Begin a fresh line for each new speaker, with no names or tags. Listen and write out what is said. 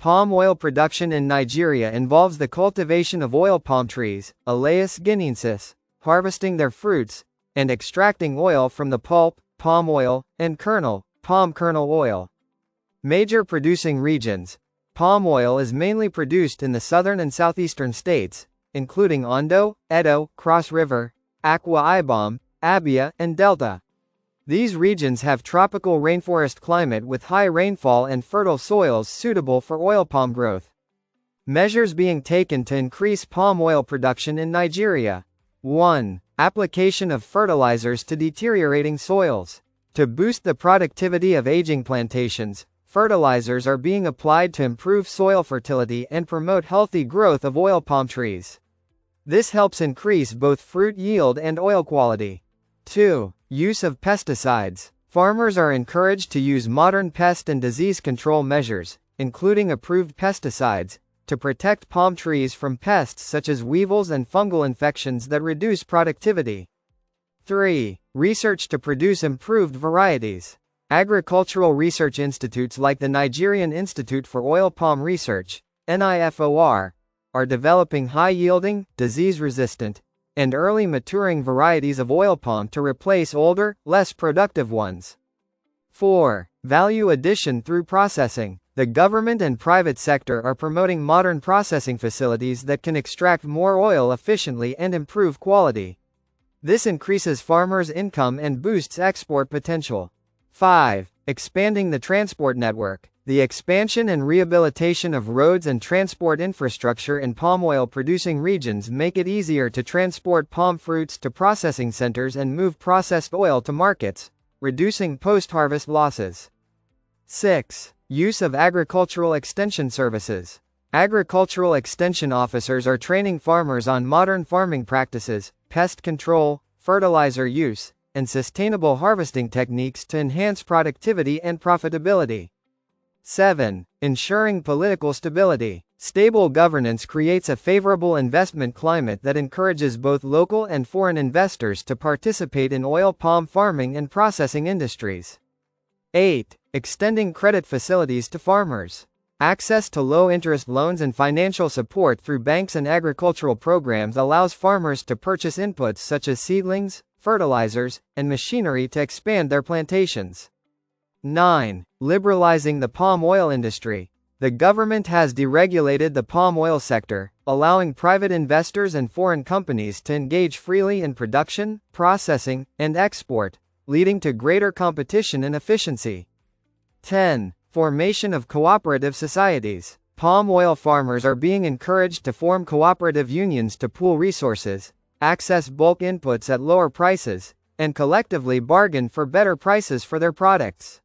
Palm oil production in Nigeria involves the cultivation of oil palm trees, Elaeis guineensis, harvesting their fruits, and extracting oil from the pulp, palm oil, and kernel, palm kernel oil. Major producing regions. Palm oil is mainly produced in the southern and southeastern states, including Ondo, Edo, Cross River, Akwa Ibom, Abia, and Delta. These regions have tropical rainforest climate with high rainfall and fertile soils suitable for oil palm growth. Measures being taken to increase palm oil production in Nigeria. 1. Application of fertilizers to deteriorating soils. To boost the productivity of aging plantations, fertilizers are being applied to improve soil fertility and promote healthy growth of oil palm trees. This helps increase both fruit yield and oil quality. 2. Use of pesticides. Farmers are encouraged to use modern pest and disease control measures, including approved pesticides, to protect palm trees from pests such as weevils and fungal infections that reduce productivity. 3. Research to produce improved varieties. Agricultural research institutes like the Nigerian Institute for Oil Palm Research, NIFOR, are developing high-yielding, disease-resistant, and early maturing varieties of oil palm to replace older, less productive ones. 4. Value addition through processing. The government and private sector are promoting modern processing facilities that can extract more oil efficiently and improve quality. This increases farmers' income and boosts export potential. 5. Expanding the transport network. The expansion and rehabilitation of roads and transport infrastructure in palm oil producing regions make it easier to transport palm fruits to processing centers and move processed oil to markets, reducing post-harvest losses. 6. Use of agricultural extension services. Agricultural extension officers are training farmers on modern farming practices, pest control, fertilizer use, and sustainable harvesting techniques to enhance productivity and profitability. 7. Ensuring political stability. Stable governance creates a favorable investment climate that encourages both local and foreign investors to participate in oil palm farming and processing industries. 8. Extending credit facilities to farmers. Access to low-interest loans and financial support through banks and agricultural programs allows farmers to purchase inputs such as seedlings, fertilizers, and machinery to expand their plantations. 9. Liberalizing the palm oil industry. The government has deregulated the palm oil sector, allowing private investors and foreign companies to engage freely in production, processing, and export, leading to greater competition and efficiency. 10. Formation of cooperative societies. Palm oil farmers are being encouraged to form cooperative unions to pool resources, access bulk inputs at lower prices, and collectively bargain for better prices for their products.